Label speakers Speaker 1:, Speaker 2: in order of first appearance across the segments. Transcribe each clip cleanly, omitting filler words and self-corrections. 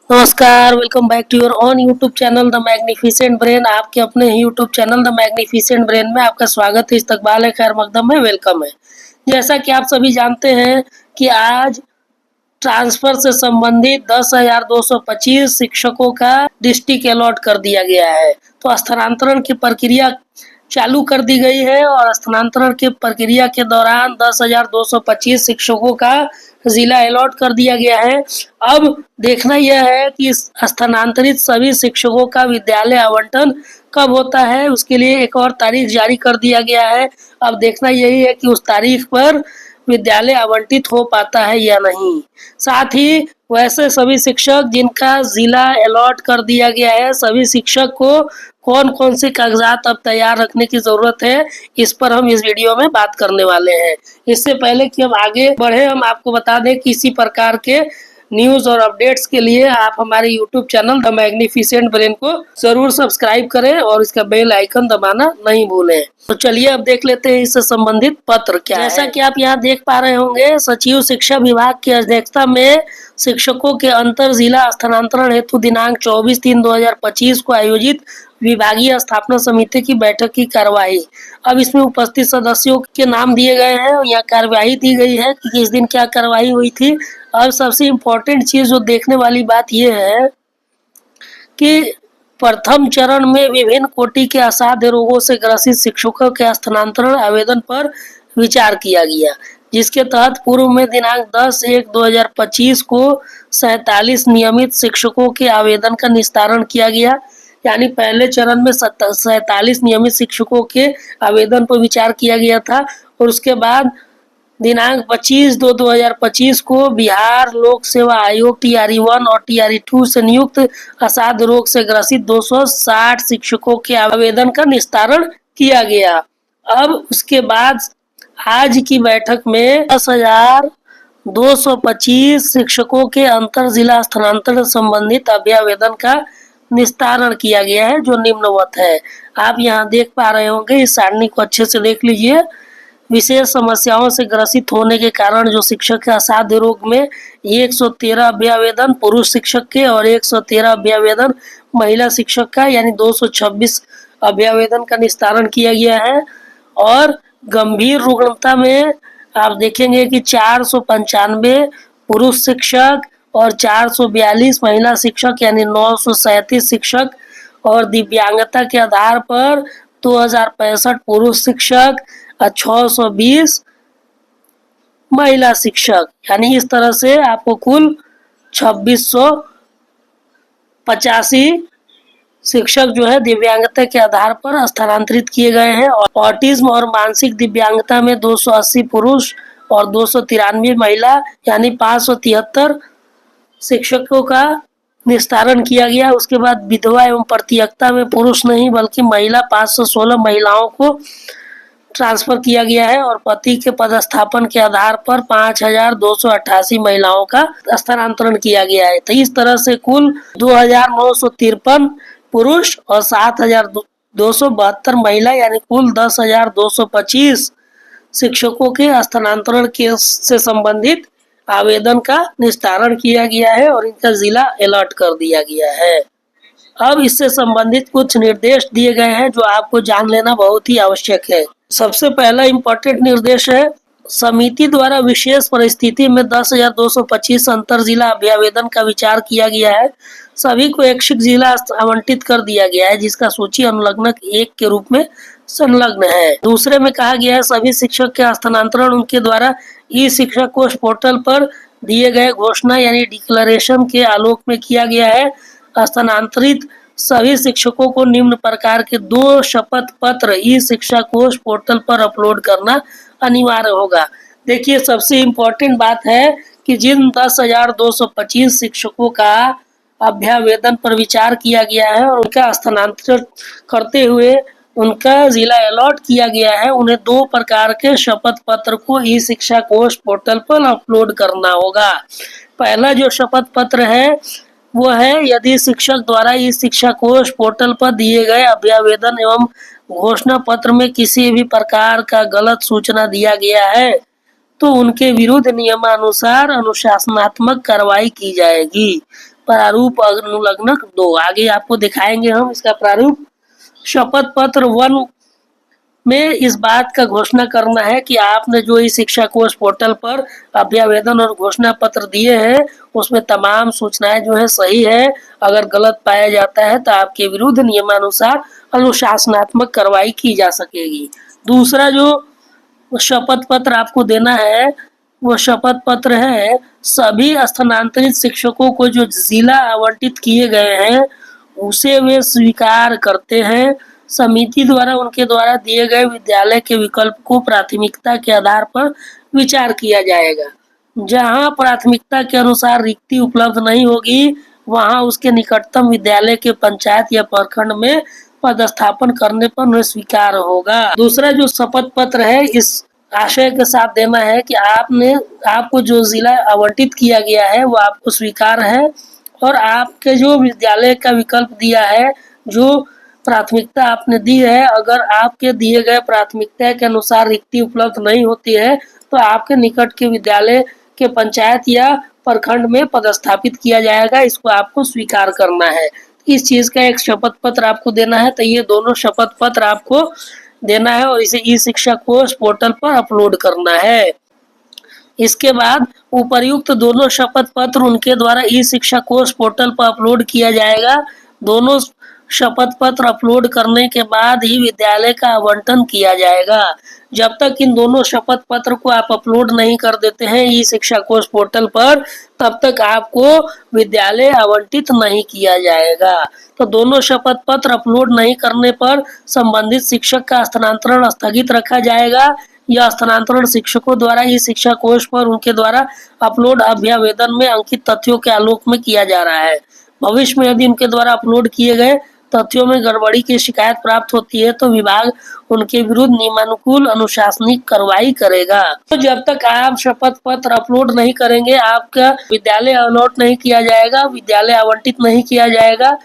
Speaker 1: नमस्कार, welcome back to your on YouTube channel the magnificent brain. आपके अपने ही YouTube channel the magnificent brain में आपका स्वागत है, इस्तकबाल है, खैर मकदम है, वेलकम है। जैसा कि आप सभी जानते हैं कि आज ट्रांसफर से संबंधित 10,225 शिक्षकों का डिस्ट्रिक्ट अलॉट कर दिया गया है। तो स्थानांतरण की प्रक्रिया चालू कर दी गई है और स्थानांतरण की प्रक्रिया के दौरान 10,225 शिक्षकों का जिला अलॉट कर दिया गया है। अब देखना यह है कि स्थानांतरित सभी शिक्षकों का विद्यालय आवंटन कब होता है, उसके लिए एक और तारीख जारी कर दिया गया है। अब देखना यही है कि उस तारीख पर विद्यालय आवंटित हो पाता है या नहीं। साथ ही वैसे सभी शिक्षक जिनका जिला अलॉट कर दिया गया है, सभी शिक्षक को कौन कौन से कागजात अब तैयार रखने की जरूरत है, इस पर हम इस वीडियो में बात करने वाले हैं। इससे पहले कि हम आगे बढ़े, हम आपको बता दें कि इसी प्रकार के न्यूज और अपडेट्स के लिए आप हमारे YouTube channel the magnificent brain को जरूर सब्सक्राइब करें और इसका बेल आइकन दबाना नहीं भूलें। तो चलिए अब देख लेते हैं इससे संबंधित पत्र क्या है। जैसा कि आप यहाँ देख पा रहे होंगे, सचिव शिक्षा विभाग की अध्यक्षता में शिक्षकों के अंतर जिला स्थानांतरण हेतु दिनांक 24/3/2025 को आयोजित विभागीय स्थापना समिति की बैठक की कार्यवाही। अब इसमें उपस्थित सदस्यों के नाम दिए गए हैं और यहाँ कार्यवाही दी गई है कि किस दिन क्या कार्यवाही हुई थी। अब सबसे इम्पोर्टेंट चीज जो देखने वाली बात यह है कि प्रथम चरण में विभिन्न कोटि के असाध्य रोगों से ग्रसित शिक्षकों के स्थानांतरण आवेदन पर विचार किया गया, जिसके तहत पूर्व में दिनांक 10/1/2025 को 47 नियमित शिक्षकों के आवेदन का निस्तारण किया गया। यानी पहले चरण में 47 नियमित शिक्षकों के आवेदन पर विचार किया गया था और उसके बाद दिनांक 25/2/2025 को बिहार लोक सेवा आयोग TRE-1 और TRE-2 से नियुक्त असाध्य रोग से ग्रसित 260 शिक्षकों के आवेदन का निस्तारण किया गया। अब उसके बाद आज की बैठक में 10,225 शिक्षकों के अंतर जिला स्थानांतरण संबंधित अभ्यावेदन का निस्तारण किया गया है, जो निम्नवत है। आप यहाँ देख पा रहे होंगे, इस सारणी को अच्छे से देख लीजिए। विशेष समस्याओं से ग्रसित होने के कारण जो शिक्षक के असाध्य रोग में 113 अभ्यावेदन पुरुष शिक्षक के और 113 अभ्यावेदन महिला शिक्षक का, यानी 226 अभ्यावेदन का निस्तारण किया गया है। और गंभीर रुग्णता में आप देखेंगे कि 495 पुरुष शिक्षक और 442 महिला शिक्षक, यानी 937 शिक्षक, और दिव्यांगता के आधार पर 2065 पुरुष शिक्षक और 620 महिला शिक्षक, यानी इस तरह से आपको कुल 2685 शिक्षक जो है दिव्यांगता के आधार पर स्थानांतरित किए गए हैं। और ऑटिज्म और मानसिक दिव्यांगता में 280 पुरुष और 293 महिला, यानी 573 शिक्षकों का निस्तारण किया गया। उसके बाद विधवा एवं प्रतियक्ता में पुरुष नहीं बल्कि महिला 516 महिलाओं को ट्रांसफर किया गया है और पति के पदस्थापन के आधार पर 5,288 महिलाओं का स्थानांतरण किया गया है। तो इस तरह से कुल 2,953 पुरुष और 7,272 महिला, यानी कुल 10,225 शिक्षकों के स्थानांतरण के से संबंधित आवेदन का निस्तारण किया गया है और इनका जिला अलॉट कर दिया गया है। अब इससे संबंधित कुछ निर्देश दिए गए हैं जो आपको जान लेना बहुत ही आवश्यक है। सबसे पहला इम्पोर्टेंट निर्देश है, समिति द्वारा विशेष परिस्थिति में 10,225 अंतर जिला अभ्यावेदन का विचार किया गया है। सभी को ऐच्छिक जिला आवंटित कर दिया गया है, जिसका सूची अनुलग्नक 1 के रूप में संलग्न है। दूसरे में कहा गया है, सभी शिक्षक के स्थानांतरण उनके द्वारा ई शिक्षा कोष पोर्टल पर दिए गए घोषणा यानी डिक्लेरेशन के आलोक में किया गया है। स्थानांतरित सभी शिक्षकों को निम्न प्रकार के 2 शपथ पत्र ई शिक्षा कोष पोर्टल पर अपलोड करना अनिवार्य होगा। देखिए, सबसे इम्पोर्टेंट बात है कि जिन 10,225 शिक्षकों का अभ्यावेदन पर विचार किया गया है और उनका स्थानांतरण करते हुए उनका जिला अलॉट किया गया है, उन्हें 2 प्रकार के शपथ पत्र को ई शिक्षा कोष पोर्टल पर अपलोड करना होगा। पहला जो शपथ पत्र है वो है, यदि शिक्षक द्वारा इस शिक्षा कोष पोर्टल पर दिए गए अभ्यावेदन एवं घोषणा पत्र में किसी भी प्रकार का गलत सूचना दिया गया है तो उनके विरुद्ध नियमानुसार अनुशासनात्मक कार्रवाई की जाएगी। प्रारूप अनुलग्न 2। आगे आपको दिखाएंगे हम इसका प्रारूप। शपथ पत्र 1 में इस बात का घोषणा करना है कि आपने जो इस शिक्षा कोष पोर्टल पर अभ्यावेदन और घोषणा पत्र दिए हैं उसमें तमाम सूचनाएं जो है सही है। अगर गलत पाया जाता है तो आपके विरुद्ध नियमानुसार अनुशासनात्मक कार्रवाई की जा सकेगी। दूसरा जो शपथ पत्र आपको देना है वो शपथ पत्र है सभी स्थानांतरित शिक्षकों को जो जिला आवंटित किए गए हैं उसे वे स्वीकार करते हैं। समिति द्वारा उनके द्वारा दिए गए विद्यालय के विकल्प को प्राथमिकता के आधार पर विचार किया जाएगा। जहां प्राथमिकता के अनुसार रिक्ति उपलब्ध नहीं होगी वहां उसके निकटतम विद्यालय के पंचायत या प्रखंड में पदस्थापन करने पर उन्हें स्वीकार होगा। दूसरा जो शपथ पत्र है इस आशय के साथ देना है कि आपको जो जिला आवंटित किया गया है वो आपको स्वीकार है और आपके जो विद्यालय का विकल्प दिया है जो प्राथमिकता आपने दी है अगर आपके दिए गए प्राथमिकता के अनुसार रिक्ति उपलब्ध नहीं होती है तो आपके निकट के विद्यालय के पंचायत या प्रखंड में पदस्थापित किया जाएगा। इसको आपको स्वीकार करना है। इस चीज का एक शपथ पत्र आपको देना है। तो ये दोनों शपथ पत्र आपको देना है और इसे ई शिक्षा कोष पोर्टल पर अपलोड करना है। इसके बाद उपर्युक्त दोनों शपथ पत्र उनके द्वारा ई शिक्षा कोष पोर्टल पर अपलोड किया जाएगा। दोनों शपथ पत्र अपलोड करने के बाद ही विद्यालय का आवंटन किया जाएगा। जब तक इन दोनों शपथ पत्र को आप अपलोड नहीं कर देते हैं ई शिक्षा कोष पोर्टल पर तब तक आपको विद्यालय आवंटित नहीं किया जाएगा। तो दोनों शपथ पत्र अपलोड नहीं करने पर संबंधित शिक्षक का स्थानांतरण स्थगित रखा जाएगा। यह स्थानांतरण शिक्षकों द्वारा ई शिक्षा कोष पर उनके द्वारा अपलोड अभ्यावेदन में अंकित तथ्यों के आलोक में किया जा रहा है। भविष्य में यदि उनके द्वारा अपलोड किए गए तथ्यों में गड़बड़ी की शिकायत प्राप्त होती है तो विभाग उनके विरुद्ध नियमानुकूल अनुशासनिक कार्रवाई करेगा। तो जब तक आप शपथ पत्र अपलोड नहीं करेंगे आपका विद्यालय अलॉट नहीं किया जाएगा, विद्यालय आवंटित नहीं किया जाएगा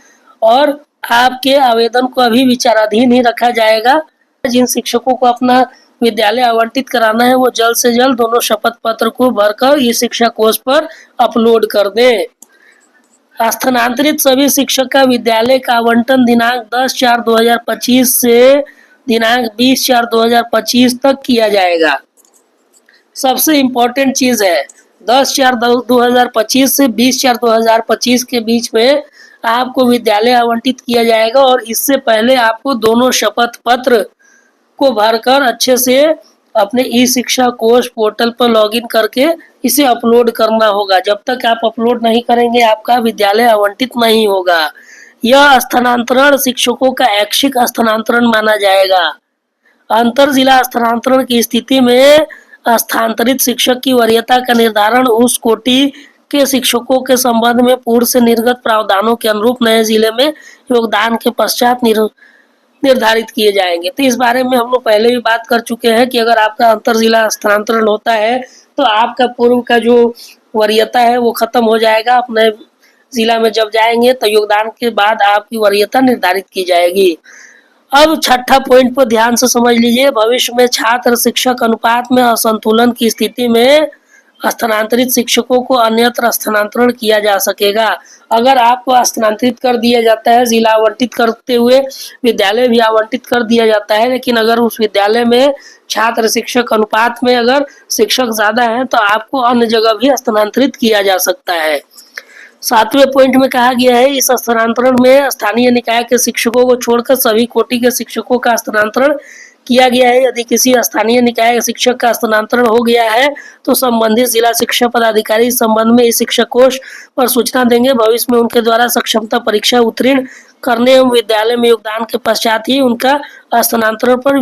Speaker 1: और आपके आवेदन को अभी विचाराधीन ही रखा जाएगा। जिन शिक्षकों को अपना विद्यालय आवंटित कराना है वो जल्द से जल्द दोनों शपथ पत्र को भरकर ई शिक्षा कोष पर अपलोड कर दें। स्थानांतरित सभी शिक्षक का विद्यालय का आवंटन दिनांक 10/4/2025 से दिनांक 20/4/2025 तक किया जाएगा। सबसे इम्पोर्टेंट चीज है 10/4/2025 से 20/4/2025 के बीच में आपको विद्यालय आवंटित किया जाएगा और इससे पहले आपको दोनों शपथ पत्र को भरकर अच्छे से अपने ई शिक्षा कोष पोर्टल पर लॉगिन करके इसे अपलोड करना होगा। जब तक आप अपलोड नहीं करेंगे आपका विद्यालय आवंटित नहीं होगा। यह स्थानांतरण शिक्षकों का ऐच्छिक स्थानांतरण माना जाएगा। अंतर जिला स्थानांतरण की स्थिति में स्थानांतरित शिक्षक की वरीयता का निर्धारण उस कोटि के शिक्षकों के संबंध में पूर्व से निर्गत प्रावधानों के अनुरूप नए जिले में योगदान के पश्चात निर्धारित किए जाएंगे। तो इस बारे में हम लोग पहले भी बात कर चुके हैं कि अगर आपका अंतर जिला स्थानांतरण होता है तो आपका पूर्व का जो वरीयता है वो खत्म हो जाएगा। अपने जिला में जब जाएंगे तो योगदान के बाद आपकी वरीयता निर्धारित की जाएगी। अब छठा पॉइंट पर ध्यान से समझ लीजिए। भविष्य में छात्र शिक्षक अनुपात में असंतुलन की स्थिति में स्थानांतरित शिक्षकों को अन्यत्र स्थानांतरण किया जा सकेगा। अगर आपको स्थानांतरित कर दिया जाता है, जिला आवंटित करते हुए विद्यालय भी आवंटित कर दिया जाता है, लेकिन अगर उस विद्यालय में छात्र शिक्षक अनुपात में अगर शिक्षक ज्यादा है तो आपको अन्य जगह भी स्थानांतरित किया जा सकता है। 7वें पॉइंट में कहा गया है इस स्थानांतरण में स्थानीय निकाय के शिक्षकों को छोड़कर सभी कोटि के शिक्षकों का स्थानांतरण किया गया है। यदि किसी स्थानीय निकाय शिक्षक का स्थानांतरण हो गया है तो संबंधित जिला शिक्षा पदाधिकारी इस संबंध में इस शिक्षा कोष पर सूचना देंगे। भविष्य में उनके द्वारा सक्षमता परीक्षा उत्तीर्ण करने एवं विद्यालय में योगदान के पश्चात ही उनका स्थानांतरण पर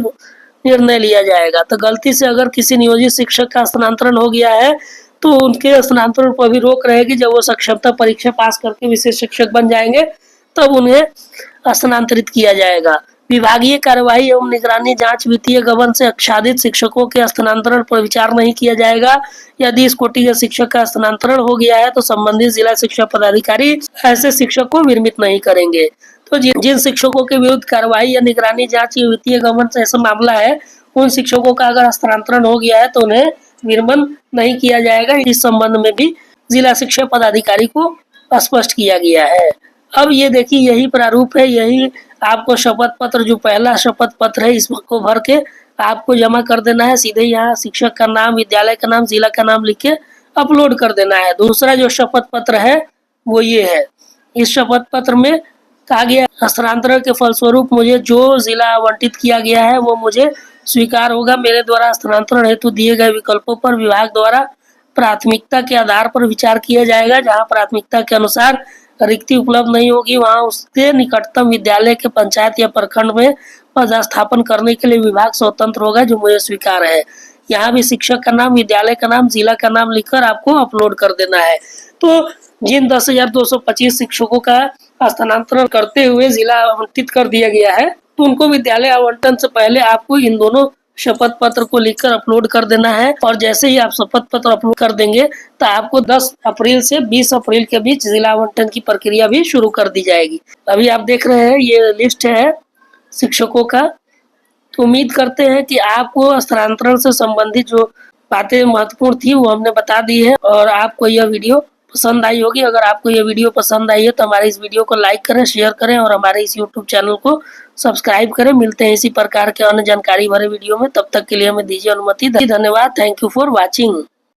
Speaker 1: निर्णय लिया जाएगा। तो गलती से अगर किसी नियोजित शिक्षक का स्थानांतरण हो गया है तो उनके स्थानांतरण पर भी रोक रहेगी। जब वो सक्षमता परीक्षा पास करके विशेष शिक्षक बन जाएंगे तब उन्हें स्थानांतरित किया जाएगा। विभागीय कार्यवाही एवं निगरानी जांच वित्तीय गबन से आच्छादित शिक्षकों के स्थानांतरण पर विचार नहीं किया जाएगा। यदि इस कोटि के शिक्षक का स्थानांतरण हो गया है तो संबंधित जिला शिक्षा पदाधिकारी ऐसे शिक्षक को विरमित नहीं करेंगे। तो जिन शिक्षकों के विरुद्ध कार्यवाही या निगरानी जांच या वित्तीय गबन से ऐसा मामला है उन शिक्षकों का अगर स्थानांतरण हो गया है तो उन्हें विरमण नहीं किया जाएगा। इस संबंध में भी जिला शिक्षा पदाधिकारी को स्पष्ट किया गया है। अब ये देखिए यही प्रारूप है, यही आपको शपथ पत्र, जो पहला शपथ पत्र है इसको भर के आपको जमा कर देना है। सीधे यहाँ शिक्षक का नाम, विद्यालय का नाम, जिला का नाम लिख के अपलोड कर देना है। दूसरा जो शपथ पत्र है वो ये है। इस शपथ पत्र में कहा गया हस्तांतरण के फलस्वरूप मुझे जो जिला आवंटित किया गया है वो मुझे स्वीकार होगा। मेरे द्वारा हस्तांतरण हेतु दिए गए विकल्पों पर विभाग द्वारा प्राथमिकता के आधार पर विचार किया जाएगा। जहां प्राथमिकता के अनुसार रिक्ति उपलब्ध नहीं होगी वहां उसके निकटतम विद्यालय के पंचायत या प्रखंड में पदस्थापन करने के लिए विभाग स्वतंत्र होगा, जो मुझे स्वीकार है। यहाँ भी शिक्षक का नाम, विद्यालय का नाम, जिला का नाम लिखकर आपको अपलोड कर देना है। तो जिन 10,225 शिक्षकों का स्थानांतरण करते हुए जिला आवंटित कर दिया गया है, तो उनको विद्यालय आवंटन से पहले आपको इन दोनों शपथ पत्र को लिखकर अपलोड कर देना है। और जैसे ही आप शपथ पत्र अपलोड कर देंगे तो आपको 10 अप्रैल से 20 अप्रैल के बीच जिला आवंटन की प्रक्रिया भी शुरू कर दी जाएगी। अभी आप देख रहे हैं ये लिस्ट है शिक्षकों का। तो उम्मीद करते हैं कि आपको स्थानांतरण से संबंधित जो बातें महत्वपूर्ण थी वो हमने बता दी है और आपको यह वीडियो पसंद आई होगी। अगर आपको यह वीडियो पसंद आई है तो हमारे इस वीडियो को लाइक करें, शेयर करें और हमारे इस यूट्यूब चैनल को सब्सक्राइब करें। मिलते हैं इसी प्रकार के अन्य जानकारी भरे वीडियो में। तब तक के लिए हमें दीजिए अनुमति। धन्यवाद। Thank you for watching.